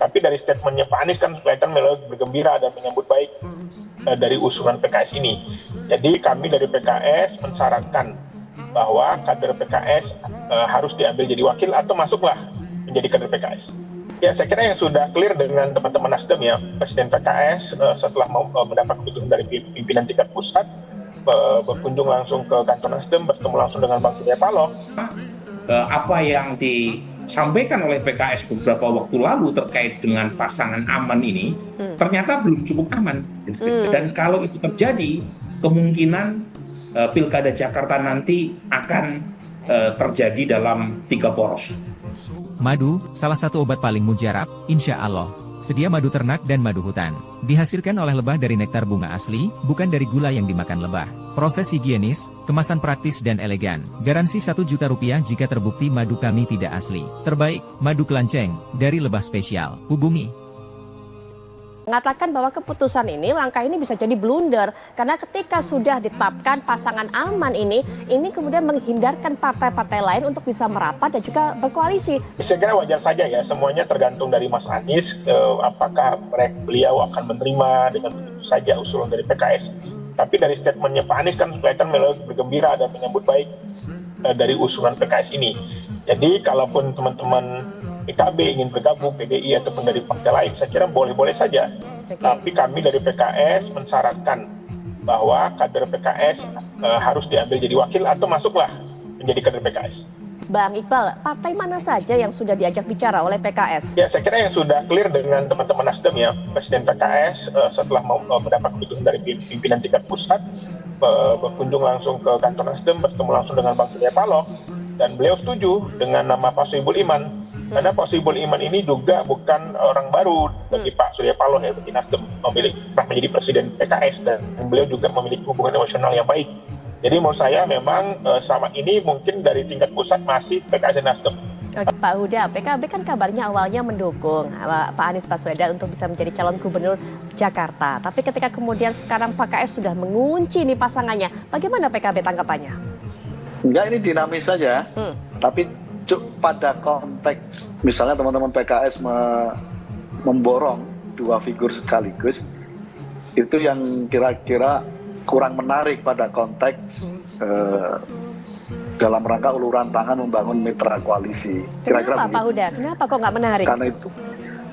Tapi dari statementnya Pak Anies kan kelihatan bergembira dan menyambut baik dari usulan PKS ini. Jadi kami dari PKS mensyaratkan bahwa kader PKS harus diambil jadi wakil atau masuklah menjadi kader PKS. Ya, saya kira yang sudah clear dengan teman-teman Nasdem ya, Presiden PKS setelah mendapat keputusan dari pimpinan tingkat pusat, berkunjung langsung ke kantor Nasdem, bertemu langsung dengan Bang Surya Paloh. Apa yang disampaikan oleh PKS beberapa waktu lalu terkait dengan pasangan aman ini ternyata belum cukup aman. Dan kalau itu terjadi, kemungkinan Pilkada Jakarta nanti akan terjadi dalam 3 poros. Madu, salah satu obat paling mujarab, insya Allah. Sedia madu ternak dan madu hutan. Dihasilkan oleh lebah dari nektar bunga asli, bukan dari gula yang dimakan lebah. Proses higienis, kemasan praktis dan elegan. Garansi Rp1.000.000 jika terbukti madu kami tidak asli. Terbaik, madu kelanceng, dari lebah spesial. Hubungi. Mengatakan bahwa keputusan ini, langkah ini bisa jadi blunder karena ketika sudah ditetapkan pasangan aman ini kemudian menghindarkan partai-partai lain untuk bisa merapat dan juga berkoalisi. Saya kira wajar saja ya, semuanya tergantung dari Mas Anies, apakah beliau akan menerima dengan begitu saja usulan dari PKS. Tapi dari statementnya Pak Anies kan kelihatan bergembira dan menyambut baik dari usulan PKS ini. Jadi kalaupun teman-teman PKB ingin bergabung, PDI ataupun dari partai lain, saya kira boleh-boleh saja. Tapi kami dari PKS mensyaratkan bahwa kader PKS harus diambil jadi wakil atau masuklah menjadi kader PKS. Bang Iqbal, partai mana saja yang sudah diajak bicara oleh PKS? Ya, saya kira yang sudah clear dengan teman-teman Nasdem ya, Presiden PKS setelah mendapat keputusan dari pimpinan tingkat pusat, berkunjung langsung ke kantor Nasdem, bertemu langsung dengan Bang Surya Paloh. Dan beliau setuju dengan nama Pak Sohibul Iman, karena Pak Sohibul Iman ini juga bukan orang baru bagi Pak Surya Paloh ya, bagi Nasdem, pernah menjadi presiden PKS dan beliau juga memiliki hubungan emosional yang baik. Jadi menurut saya memang sama ini mungkin dari tingkat pusat masih PKS dan Nasdem. Oke, Pak Huda, PKB kan kabarnya awalnya mendukung Pak Anies Baswedan untuk bisa menjadi calon gubernur Jakarta. Tapi ketika kemudian sekarang PKS sudah mengunci nih pasangannya, bagaimana PKB tanggapannya? Enggak, ini dinamis saja. Tapi pada konteks misalnya teman-teman PKS memborong 2 figur sekaligus, itu yang kira-kira kurang menarik pada konteks dalam rangka uluran tangan membangun mitra koalisi. Kenapa Pak Huda? Kenapa kok nggak menarik? Karena itu.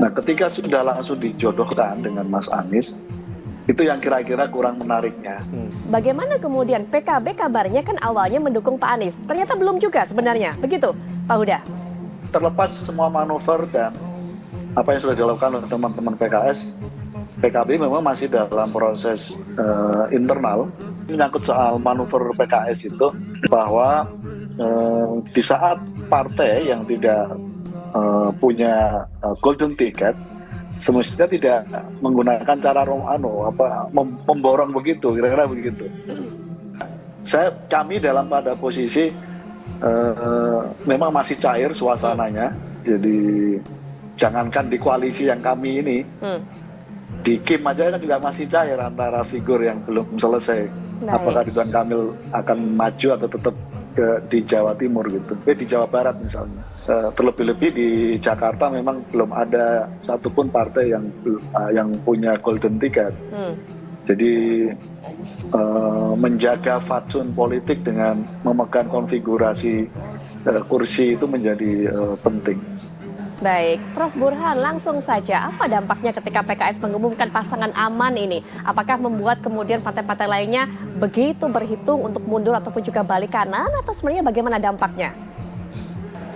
Nah, ketika sudah langsung dijodohkan dengan Mas Anies, itu yang kira-kira kurang menariknya. Bagaimana kemudian PKB kabarnya kan awalnya mendukung Pak Anies, ternyata belum juga sebenarnya, begitu Pak Huda? Terlepas semua manuver dan apa yang sudah dilakukan oleh teman-teman PKS, PKB memang masih dalam proses internal. Menyangkut soal manuver PKS itu, bahwa di saat partai yang tidak punya golden ticket, semestinya tidak menggunakan cara memborong begitu, kira-kira begitu. Kami dalam pada posisi memang masih cair suasananya, jadi jangankan di koalisi yang kami ini, di Kim aja kan juga masih cair antara figur yang belum selesai. Baik. Apakah Ridwan Kamil akan maju atau tetap di Jawa Timur gitu, di Jawa Barat misalnya. Terlebih-lebih di Jakarta memang belum ada satupun partai yang punya golden ticket. Jadi menjaga fatsun politik dengan memegang konfigurasi kursi itu menjadi penting. Baik, Prof. Burhan, langsung saja, apa dampaknya ketika PKS mengumumkan pasangan aman ini? Apakah membuat kemudian partai-partai lainnya begitu berhitung untuk mundur ataupun juga balik kanan, atau sebenarnya bagaimana dampaknya?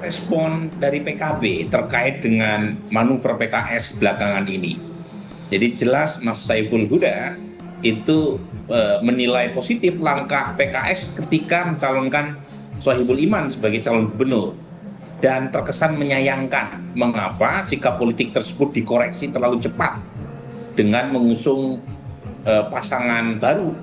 Respon dari PKB terkait dengan manuver PKS belakangan ini. Jadi jelas Mas Saiful Huda itu menilai positif langkah PKS ketika mencalonkan Sohibul Iman sebagai calon gubernur. Dan terkesan menyayangkan mengapa sikap politik tersebut dikoreksi terlalu cepat dengan mengusung pasangan baru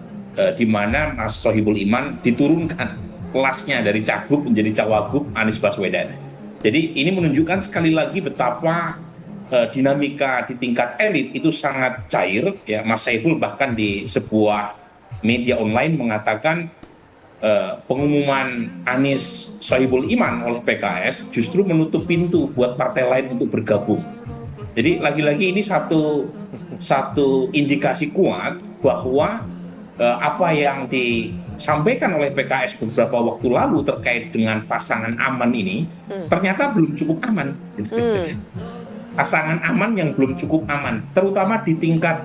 di mana Mas Sohibul Iman diturunkan kelasnya dari cagup menjadi cawagup Anies Baswedan. Jadi ini menunjukkan sekali lagi betapa dinamika di tingkat elit itu sangat cair. Ya, Mas Saiful bahkan di sebuah media online mengatakan pengumuman Anies Sohibul Iman oleh PKS justru menutup pintu buat partai lain untuk bergabung. Jadi lagi-lagi ini satu indikasi kuat bahwa apa yang disampaikan oleh PKS beberapa waktu lalu terkait dengan pasangan aman ini ternyata belum cukup aman. Pasangan aman yang belum cukup aman, terutama di tingkat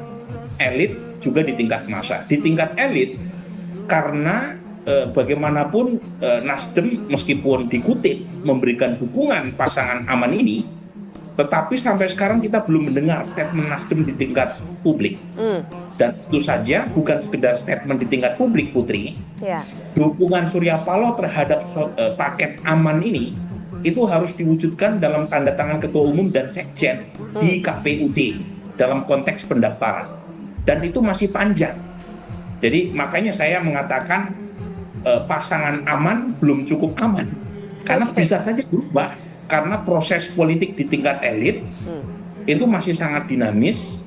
elit juga di tingkat massa. Di tingkat elit karena bagaimanapun Nasdem meskipun dikutip memberikan dukungan pasangan aman ini, tetapi sampai sekarang kita belum mendengar statement Nasdem di tingkat publik. Dan tentu saja bukan sekedar statement di tingkat publik, Putri. Dukungan Surya Paloh terhadap paket aman ini itu harus diwujudkan dalam tanda tangan Ketua Umum dan Sekjen di KPUD dalam konteks pendaftaran. Dan itu masih panjang. Jadi makanya saya mengatakan pasangan aman belum cukup aman. Karena bisa saja berubah. Karena proses politik di tingkat elit itu masih sangat dinamis,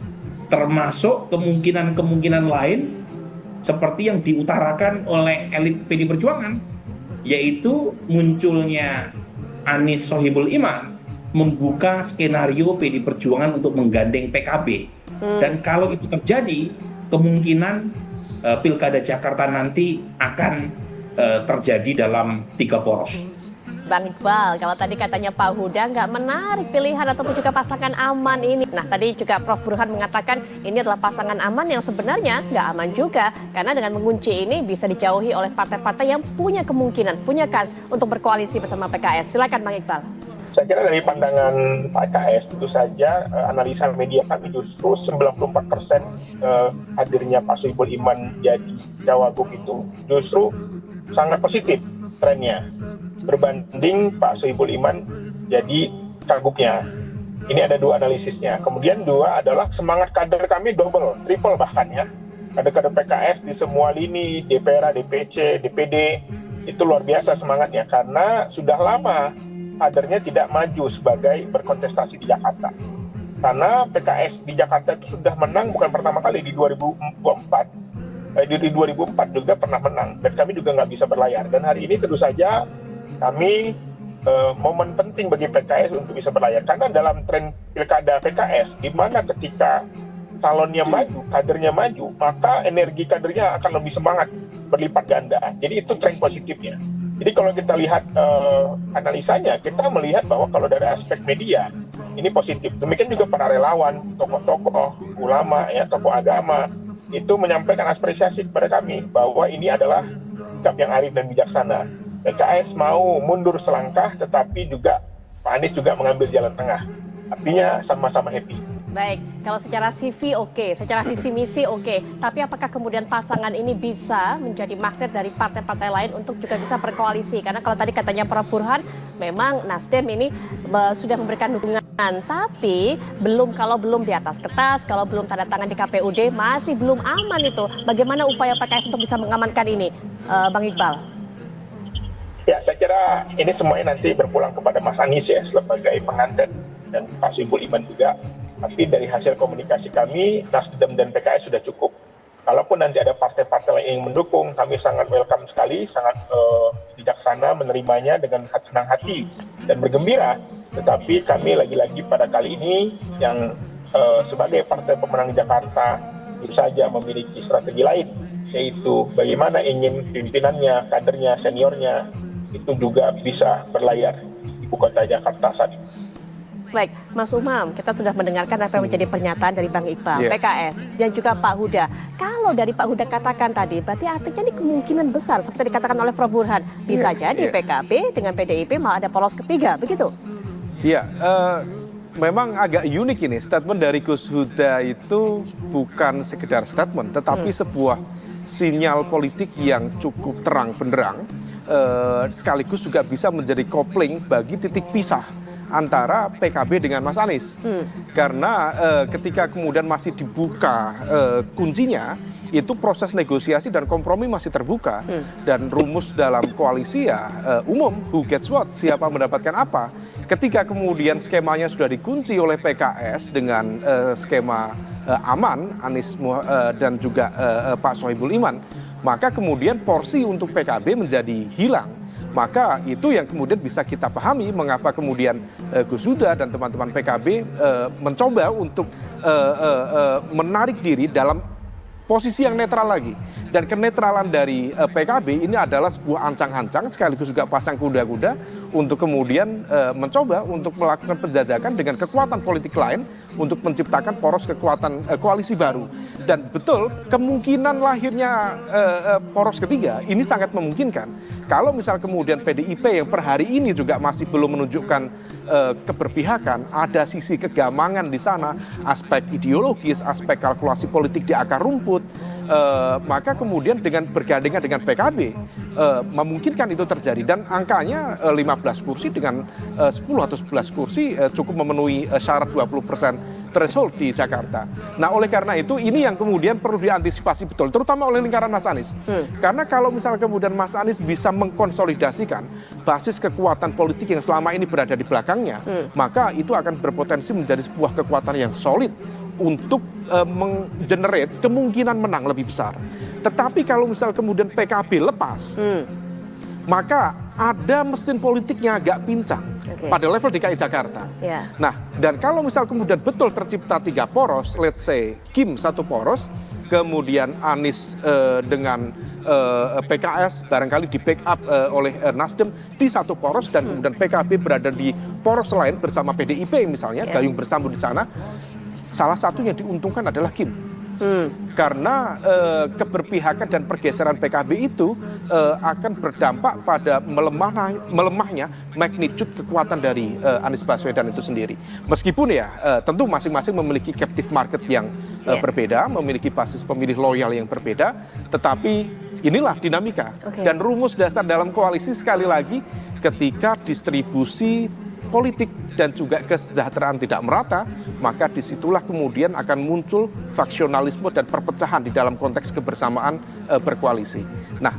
termasuk kemungkinan-kemungkinan lain seperti yang diutarakan oleh elit PD Perjuangan, yaitu munculnya Anies Sohibul Iman membuka skenario PD Perjuangan untuk menggandeng PKB. Dan kalau itu terjadi, kemungkinan Pilkada Jakarta nanti akan terjadi dalam 3 poros. Bang Iqbal, kalau tadi katanya Pak Huda nggak menarik pilihan ataupun juga pasangan aman ini. Nah, tadi juga Prof. Burhan mengatakan ini adalah pasangan aman yang sebenarnya nggak aman juga. Karena dengan mengunci ini bisa dijauhi oleh partai-partai yang punya kemungkinan, punya kans untuk berkoalisi bersama PKS. Silakan Bang Iqbal. Saya kira dari pandangan PKS tentu saja analisa media kami justru 94% hadirnya Pak Sohibul Iman jadi Cawagup itu justru sangat positif trennya berbanding Pak Sohibul Iman jadi Cagupnya. Ini ada 2 analisisnya. Kemudian 2 adalah semangat kader kami double, triple bahkan ya. Kader-kader PKS di semua lini, DPR, DPC, DPD itu luar biasa semangatnya karena sudah lama kadernya tidak maju sebagai berkontestasi di Jakarta. Karena PKS di Jakarta itu sudah menang bukan pertama kali di 2004. Di 2004 juga pernah menang dan kami juga nggak bisa berlayar. Dan hari ini tentu saja kami momen penting bagi PKS untuk bisa berlayar. Karena dalam tren pilkada PKS, di mana ketika calonnya maju, kadernya maju, maka energi kadernya akan lebih semangat, berlipat ganda. Jadi itu tren positifnya. Jadi kalau kita lihat analisanya, kita melihat bahwa kalau dari aspek media, ini positif. Demikian juga para relawan, tokoh-tokoh, ulama, ya, tokoh agama, itu menyampaikan apresiasi kepada kami bahwa ini adalah sikap yang arif dan bijaksana. PKS mau mundur selangkah, tetapi juga Pak Anies juga mengambil jalan tengah. Artinya sama-sama happy. Baik, kalau secara CV oke, secara visi misi oke, tapi apakah kemudian pasangan ini bisa menjadi magnet dari partai-partai lain untuk juga bisa berkoalisi? Karena kalau tadi katanya Prof. Burhan, memang Nasdem ini sudah memberikan dukungan, tapi kalau belum di atas kertas, kalau belum tanda tangan di KPUD, masih belum aman itu. Bagaimana upaya PKS untuk bisa mengamankan ini, Bang Iqbal? Ya, saya kira ini semuanya nanti berpulang kepada Mas Anies ya, sebagai pengantin dan Pak Sohibul Iman juga. Tapi dari hasil komunikasi kami, Nasdem dan PKS sudah cukup. Kalaupun nanti ada partai-partai lain yang mendukung, kami sangat welcome sekali, sangat bijaksana menerimanya dengan senang hati dan bergembira. Tetapi kami lagi-lagi pada kali ini yang sebagai partai pemenang Jakarta tentu saja memiliki strategi lain, yaitu bagaimana ingin pimpinannya, kadernya, seniornya itu juga bisa berlayar di ibu kota Jakarta saat ini. Baik, Mas Umam, kita sudah mendengarkan apa yang menjadi pernyataan dari Bang Iqbal, PKS, dan juga Pak Huda. Kalau dari Pak Huda katakan tadi, berarti artinya ini kemungkinan besar, seperti dikatakan oleh Prof. Burhan, bisa jadi PKB dengan PDIP malah ada poros ketiga, begitu? Iya, memang agak unik ini, statement dari Gus Huda itu bukan sekedar statement, tetapi sebuah sinyal politik yang cukup terang benderang, sekaligus juga bisa menjadi kopling bagi titik pisah antara PKB dengan Mas Anies. Karena ketika kemudian masih dibuka kuncinya, itu proses negosiasi dan kompromi masih terbuka. Dan rumus dalam koalisi ya umum, who gets what, siapa mendapatkan apa. Ketika kemudian skemanya sudah dikunci oleh PKS dengan skema aman, Anies dan juga Pak Sohibul Iman, maka kemudian porsi untuk PKB menjadi hilang. Maka itu yang kemudian bisa kita pahami mengapa kemudian Gus Huda dan teman-teman PKB mencoba untuk menarik diri dalam posisi yang netral lagi. Dan kenetralan dari PKB ini adalah sebuah ancang-ancang sekaligus juga pasang kuda-kuda untuk kemudian mencoba untuk melakukan penjajakan dengan kekuatan politik lain untuk menciptakan poros kekuatan koalisi baru. Dan betul kemungkinan lahirnya poros ketiga ini sangat memungkinkan. Kalau misal kemudian PDIP yang per hari ini juga masih belum menunjukkan keberpihakan, ada sisi kegamangan di sana, aspek ideologis, aspek kalkulasi politik di akar rumput, maka kemudian dengan bergandengan dengan PKB memungkinkan itu terjadi, dan angkanya 15 kursi dengan 10 atau 11 kursi cukup memenuhi syarat 20% threshold di Jakarta. Nah, oleh karena itu ini yang kemudian perlu diantisipasi betul, terutama oleh lingkaran Mas Anies. Karena kalau misalnya kemudian Mas Anies bisa mengkonsolidasikan basis kekuatan politik yang selama ini berada di belakangnya, maka itu akan berpotensi menjadi sebuah kekuatan yang solid untuk menggenerate kemungkinan menang lebih besar. Tetapi kalau misal kemudian PKB lepas, maka ada mesin politiknya agak pincang pada level DKI Jakarta. Nah, dan kalau misal kemudian betul tercipta 3 poros, let's say Kim 1 poros, kemudian Anies dengan PKS barangkali di backup oleh Nasdem di 1 poros, dan kemudian PKB berada di poros lain bersama PDIP misalnya, gayung bersambut di sana, salah satu yang diuntungkan adalah Kim. Karena keberpihakan dan pergeseran PKB itu akan berdampak pada melemahnya magnitude kekuatan dari Anies Baswedan itu sendiri. Meskipun ya tentu masing-masing memiliki captive market yang berbeda, memiliki basis pemilih loyal yang berbeda, tetapi inilah dinamika. Dan rumus dasar dalam koalisi sekali lagi, ketika distribusi politik dan juga kesejahteraan tidak merata, maka disitulah kemudian akan muncul faksionalisme dan perpecahan di dalam konteks kebersamaan berkoalisi. Nah,